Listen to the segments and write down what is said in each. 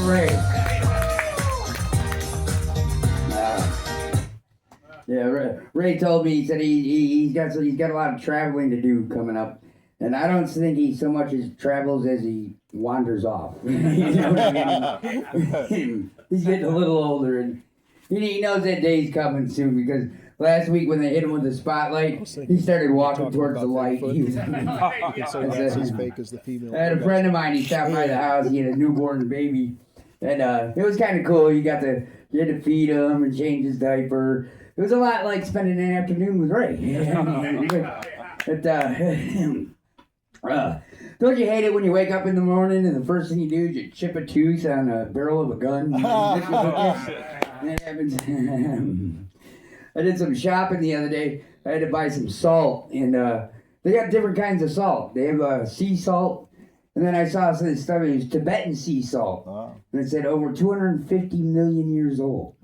for Ray. Yeah, Ray told me, he said he's got a lot of traveling to do coming up, and I don't think he so much as travels as he wanders off. You know what I mean? He's getting a little older, and he knows that day's coming soon because last week when they hit him with the spotlight, he started walking towards the light. He was, so that's as fake as the female. I had a friend of mine. He stopped by the house. He had a newborn baby, and it was kind of cool. You had to feed him and change his diaper. It was a lot like spending an afternoon with Ray. Don't you hate it when you wake up in the morning and the first thing you do is you chip a tooth on a barrel of a gun? That happens. I did some shopping the other day. I had to buy some salt, and they got different kinds of salt. They have sea salt, and then I saw some stuff. It was Tibetan sea salt, and it said over 250 million years old.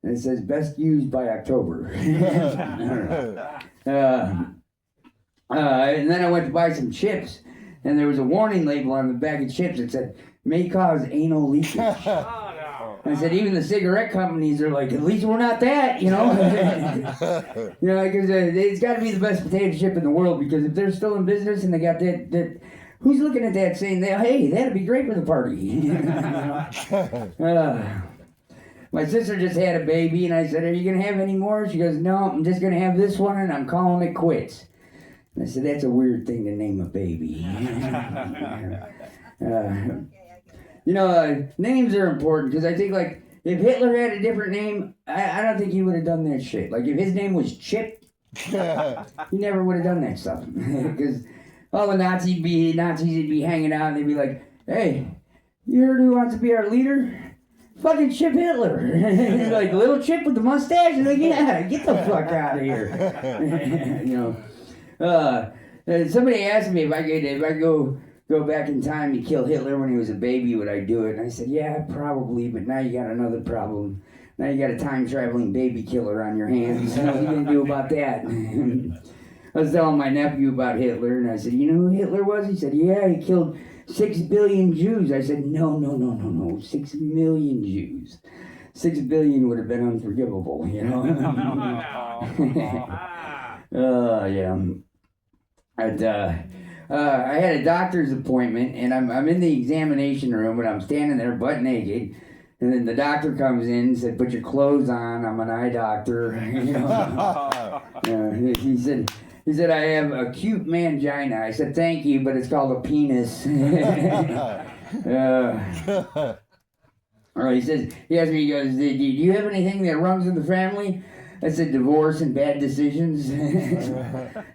And it says best used by October. And then I went to buy some chips, and there was a warning label on the bag of chips that said, may cause anal leakage. I said, even the cigarette companies are like, at least we're not that, you know? You know, because it's got to be the best potato chip in the world, because if they're still in business and they got that who's looking at that saying, hey, that'd be great for the party? My sister just had a baby, and I said, are you going to have any more? She goes, no, I'm just going to have this one, and I'm calling it quits. And I said, that's a weird thing to name a baby. Names are important, because I think, like, if Hitler had a different name, I don't think he would have done that shit. Like, if his name was Chip, he never would have done that stuff. Because all the Nazis would be hanging out, and they'd be like, hey, you heard who wants to be our leader? Fucking Chip Hitler. He's like, little Chip with the mustache? And like, yeah, get the fuck out of here. Somebody asked me if I could go back in time and kill Hitler when he was a baby, would I do it? And I said, yeah, probably, but now you got another problem. Now you got a time-traveling baby killer on your hands. What are you going to do about that? I was telling my nephew about Hitler, and I said, you know who Hitler was? He said, yeah, he killed 6 billion Jews. I said, no, 6 million Jews. 6 billion would have been unforgivable, you know? Yeah. I had a doctor's appointment, and I'm in the examination room, and I'm standing there butt naked, and then the doctor comes in and said, put your clothes on, I'm an eye doctor. He said, I have acute mangina. I said, thank you, but it's called a penis. He asked me, he goes, do you have anything that runs in the family? I said, divorce and bad decisions.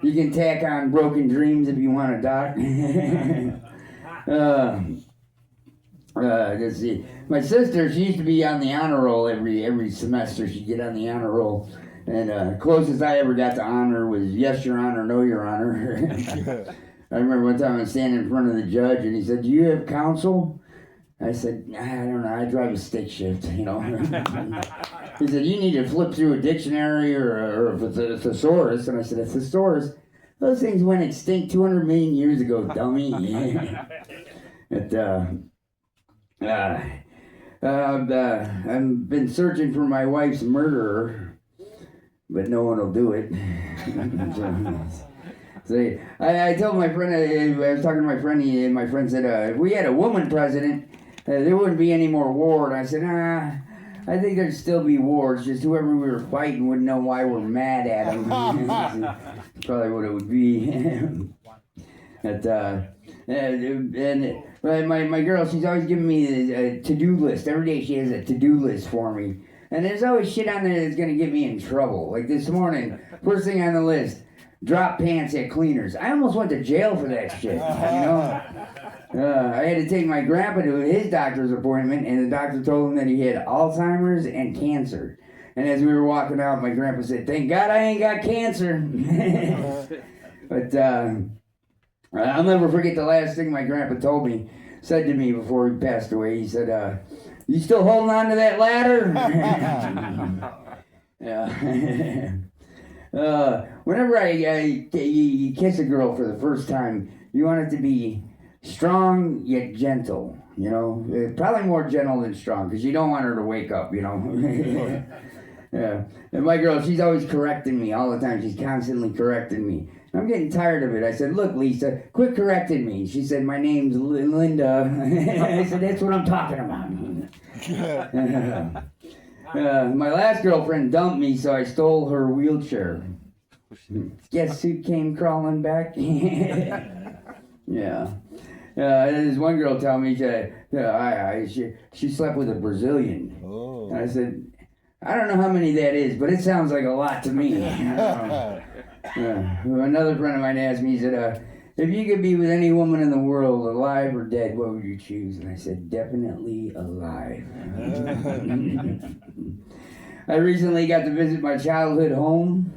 You can tack on broken dreams if you want to, doc. Let's see. My sister, she used to be on the honor roll every semester. She'd get on the honor roll. And closest I ever got to honor was yes, your honor, no, your honor. I remember one time I was standing in front of the judge, and he said, do you have counsel? I said, I don't know, I drive a stick shift, you know. He said, you need to flip through a dictionary or a thesaurus. And I said, a thesaurus? Those things went extinct 200 million years ago, dummy. I've been searching for my wife's murderer, but no one will do it. So, I told my friend, I was talking to my friend, and my friend said, if we had a woman president, there wouldn't be any more war. And I said, I think there'd still be wars, just whoever we were fighting wouldn't know why we're mad at them. Probably what it would be. My girl, she's always giving me a to-do list. Every day she has a to-do list for me. And there's always shit on there that's going to get me in trouble. Like this morning, first thing on the list, drop pants at cleaners. I almost went to jail for that shit, you know? I had to take my grandpa to his doctor's appointment, and the doctor told him that he had Alzheimer's and cancer. And as we were walking out, my grandpa said, thank God I ain't got cancer. But I'll never forget the last thing my grandpa said to me before he passed away. He said, you still holding on to that ladder? Yeah. Whenever you kiss a girl for the first time, you want it to be strong yet gentle. you know. Probably more gentle than strong, because you don't want her to wake up, you know. Yeah. And my girl, she's always correcting me all the time. She's constantly correcting me. I'm getting tired of it. I said, look, Lisa, quit correcting me. She said, my name's Linda. I said, that's what I'm talking about. My last girlfriend dumped me, so I stole her wheelchair. Guess who came crawling back? Yeah. This one girl told me she slept with a Brazilian. Oh. And I said, I don't know how many that is, but it sounds like a lot to me. Another friend of mine asked me, he said, if you could be with any woman in the world, alive or dead, what would you choose? And I said, definitely alive. I recently got to visit my childhood home,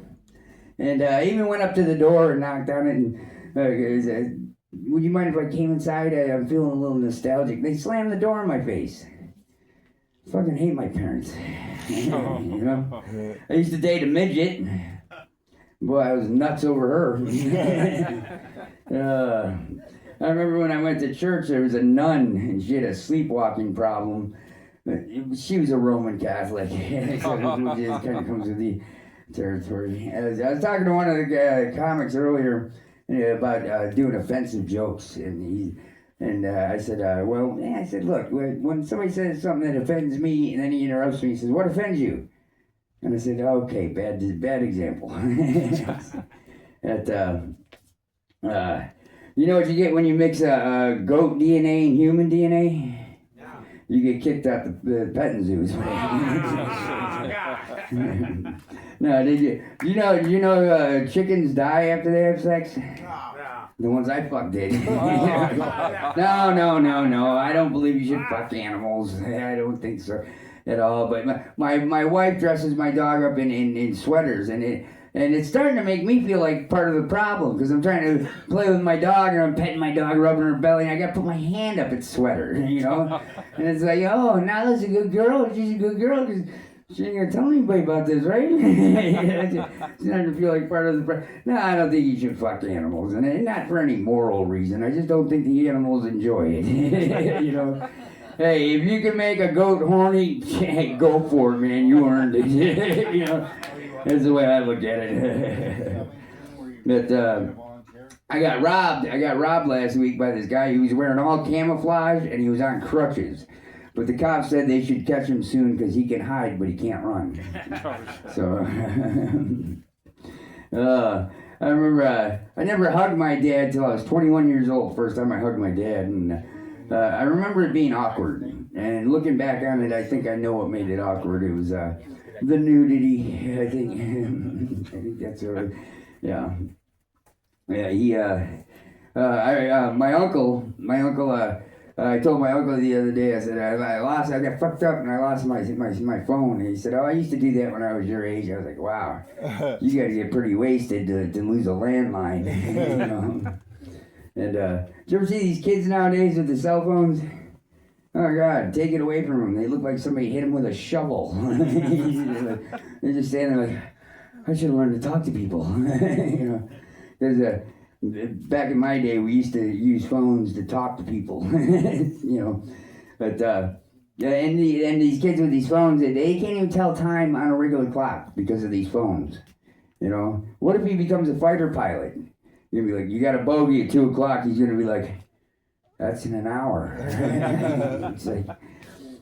and I even went up to the door and knocked on it and said, would you mind if I came inside? I'm feeling a little nostalgic. They slammed the door in my face. Fucking hate my parents. You know? I used to date a midget. Boy, I was nuts over her. I remember when I went to church, there was a nun, and she had a sleepwalking problem. She was a Roman Catholic, so it just kind of comes with the territory. I was talking to one of the comics earlier about doing offensive jokes, and I said, I said, look, when somebody says something that offends me, and then he interrupts me, he says, what offends you? And I said, okay, bad example. You know what you get when you mix a goat DNA and human DNA? Yeah. You get kicked out the petting zoos. No, did you? You know, chickens die after they have sex? Yeah. The ones I fucked did. No. I don't believe you should fuck animals. I don't think so at all. But my wife dresses my dog up in sweaters, and it's starting to make me feel like part of the problem, because I'm trying to play with my dog, and I'm petting my dog, rubbing her belly, and I got to put my hand up its sweater, you know? And it's like, oh, now that's a good girl. She's a good girl, because she ain't going to tell anybody about this, right? It's starting to feel like part of the problem. No, I don't think you should fuck animals, and not for any moral reason. I just don't think the animals enjoy it, you know? Hey, if you can make a goat horny, hey, go for it, man. You earned it, you know? That's the way I look at it. But I got robbed last week by this guy. He was wearing all camouflage and he was on crutches. But the cops said they should catch him soon because he can hide, but he can't run. So I remember I never hugged my dad till I was 21 years old. First time I hugged my dad, and I remember it being awkward. And looking back on it, I think I know what made it awkward. It was the nudity, I think. I think that's what. Yeah. He. My uncle. I told my uncle the other day. I said I got fucked up and I lost my phone. And he said, "Oh, I used to do that when I was your age." I was like, "Wow, you got to get pretty wasted to lose a landline." You know? And do you ever see these kids nowadays with the cell phones? Oh God, take it away from them. They look like somebody hit them with a shovel. They're just standing there like, I should have learned to talk to people. You know, because back in my day, we used to use phones to talk to people. You know, but and these kids with these phones, they can't even tell time on a regular clock because of these phones. You know, what if he becomes a fighter pilot? You're gonna be like, you got a bogey at 2:00. He's gonna be like, that's in an hour. It's like,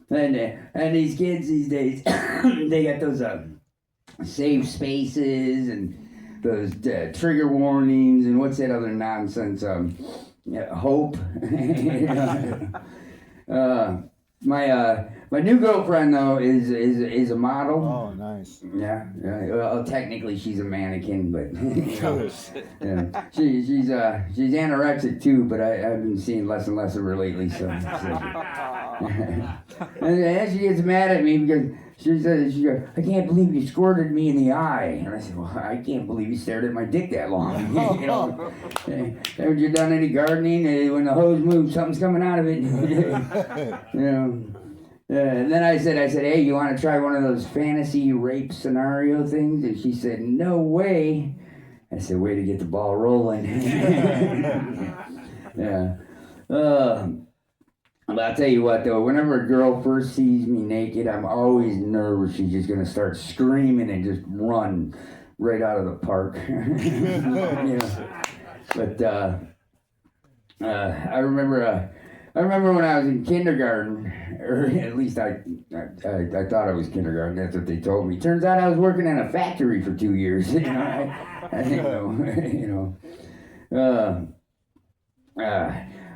and these kids these days, they got those save spaces and those trigger warnings and what's that other nonsense? Hope. My new girlfriend though is a model. Oh, nice. Yeah. Well, technically she's a mannequin, but yeah. She's anorexic too. But I've been seeing less and less of her lately. So. And then she gets mad at me because she says, "I can't believe you squirted me in the eye." And I said, "Well, I can't believe you stared at my dick that long." You know, haven't you done any gardening? When the hose moves, something's coming out of it. You know. And then I said, "Hey, you want to try one of those fantasy rape scenario things?" And she said, "No way." I said, "Way to get the ball rolling." Yeah. But I'll tell you what, though, whenever a girl first sees me naked, I'm always nervous she's just going to start screaming and just run right out of the park. You know? But I remember when I was in kindergarten, or at least I thought I was kindergarten. That's what they told me. Turns out I was working in a factory for 2 years. You know, I didn't know. You know.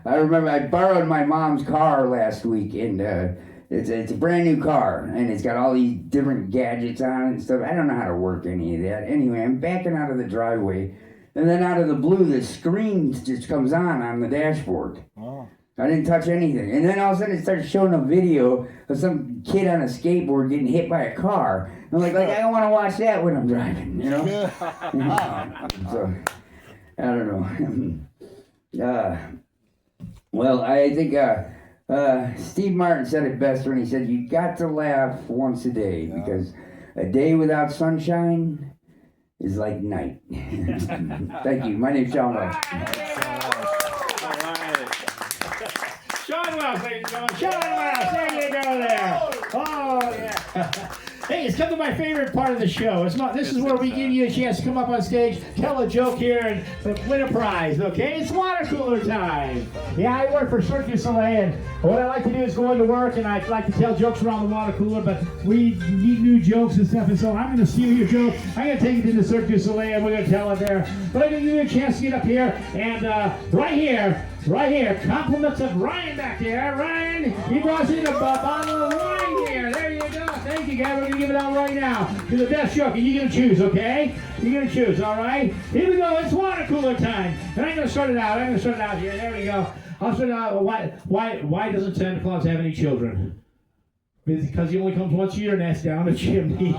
I remember I borrowed my mom's car last week, and it's a brand new car, and it's got all these different gadgets on it and stuff. I don't know how to work any of that. Anyway, I'm backing out of the driveway, and then out of the blue, the screen just comes on the dashboard. Oh. I didn't touch anything. And then all of a sudden it starts showing a video of some kid on a skateboard getting hit by a car. I'm like I don't want to watch that when I'm driving, you know? So, I don't know. Well, I think Steve Martin said it best when he said, you got to laugh once a day, because a day without sunshine is like night. Thank you. My name's Sean Welsh. Sean Welsh, ladies and gentlemen. Sean Welsh, there you go there. Oh, yeah. Hey, it's come to my favorite part of the show. This is where we give you a chance to come up on stage, tell a joke here, and win a prize, okay? It's water cooler time. Yeah, I work for Cirque du Soleil, and what I like to do is go into work, and I like to tell jokes around the water cooler, but we need new jokes and stuff, and so I'm going to steal your joke. I'm going to take it to the Cirque du Soleil, and we're going to tell it there. But I'm going to give you a chance to get up here, and right here, compliments of Ryan back there. Ryan, he brought in a bottle of wine here. There you go. Thank you, guys. We're going to give it out right now to the best joke. And you're going to choose, okay? You're going to choose, all right? Here we go. It's water cooler time. And I'm going to start it out. Here. There we go. I'll start it out. Why doesn't Santa Claus have any children? Because he only comes once a year, and that's down a chimney.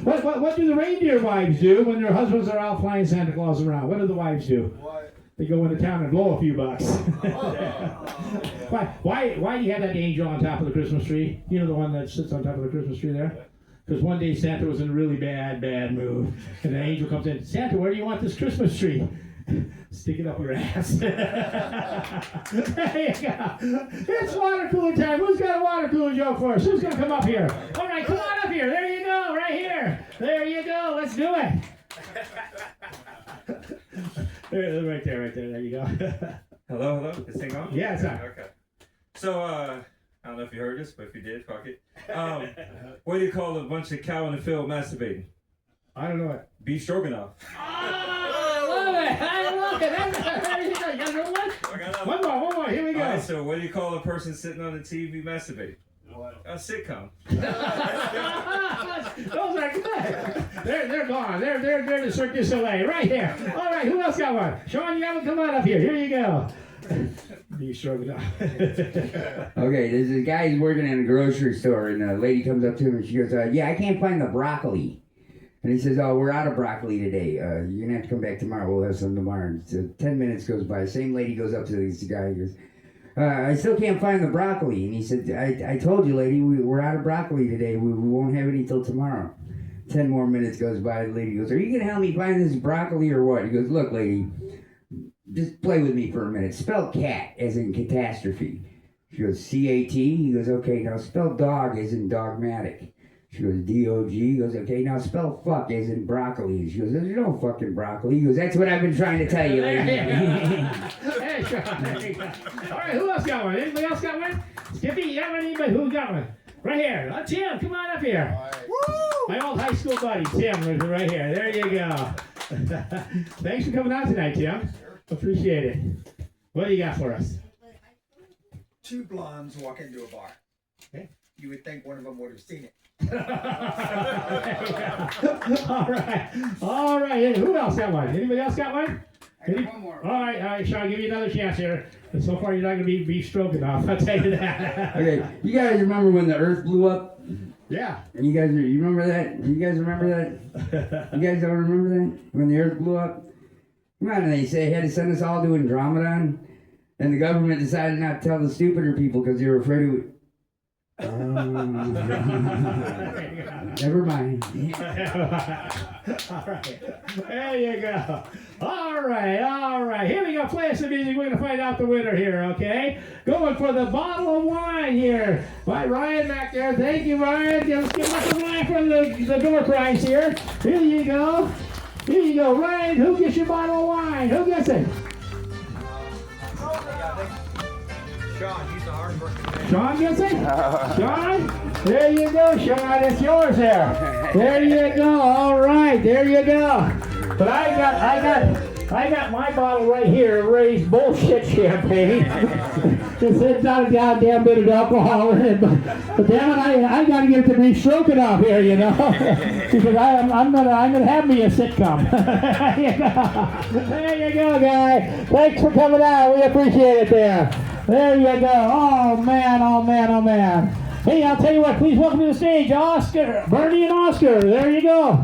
What do the reindeer wives do when their husbands are out flying Santa Claus around? What do the wives do? They go into town and blow a few bucks. Why do you have that angel on top of the Christmas tree? You know, the one that sits on top of the Christmas tree there? Because one day Santa was in a really bad mood. And the angel comes in, Santa, where do you want this Christmas tree? Stick it up your ass. There you go. It's water cooler time. Who's got a water cooler joke for us? Who's going to come up here? All right, come on up here. There you go, right here. There you go. Let's do it. Right there. There you go. Hello. Is this thing on? Yeah, it's on. Okay. So, I don't know if you heard this, but if you did, fuck it. What do you call a bunch of cow in the field masturbating? I don't know it. Beef stroganoff. I love it. One more. Here we go. All right, so what do you call a person sitting on the TV masturbating? What? A sitcom. Those are good. They're gone. They're the Cirque du Soleil right here. All right, who else got one? Sean, you got one? Come on up here. Here you go. You sure enough. Okay, there's a guy who's working in a grocery store, and a lady comes up to him and she goes, yeah, I can't find the broccoli. And he says, oh, we're out of broccoli today. You're going to have to come back tomorrow. We'll have some tomorrow. And so 10 minutes goes by. Same lady goes up to this guy and goes, I still can't find the broccoli. And he said, I told you, lady, we're out of broccoli today. We won't have any till tomorrow. 10 more minutes goes by. The lady goes, are you going to help me find this broccoli or what? He goes, look, lady, just play with me for a minute. Spell cat as in catastrophe. She goes, C-A-T. He goes, okay, now spell dog as in dogmatic. She goes, D-O-G. He goes, okay, now spell fuck as in broccoli. She goes, there's no fucking broccoli. He goes, that's what I've been trying to tell you. Hey, Sean, there you go. All right, who else got one? Anybody else got one? Skippy, you got one? Anybody? Who got one? Right here. Tim, come on up here. Right. Woo! My old high school buddy, Tim, right here. There you go. Thanks for coming out tonight, Tim. Sure. Appreciate it. What do you got for us? Two blondes walk into a bar. Okay. You would think one of them would have seen it. All right. Who else got one? Anybody else got one? I got one more. All right, Sean, I'll give you another chance here. But so far, you're not going to be beef stroganoff. I'll tell you that. Okay, you guys remember when the Earth blew up? Yeah. And you remember that? You guys remember that? You guys don't remember that? When the Earth blew up? Come on, and they had to send us all to Andromedon, and the government decided not to tell the stupider people because they were afraid it would... Never mind. All right. There you go. All right. Here we go. Play some music. We're going to find out the winner here, okay? Going for the bottle of wine here by Ryan back there. Thank you, Ryan. Let's give us a line for the door prize here. Here you go. Ryan, who gets your bottle of wine? Who gets it? Sean, he's a hard working man. Sean gets it? Sean? There you go, Sean. It's yours there. There you go. All right. There you go. But I got my bottle right here, Ray's bullshit champagne. It's not a goddamn bit of alcohol in it, but damn it, I gotta get it to be stroking off here, you know, because I'm gonna have me a sitcom. There you go, guy. Thanks for coming out. We appreciate it there. There you go. Oh man. Hey, I'll tell you what. Please welcome to the stage, Oscar, Bernie, and Oscar. There you go.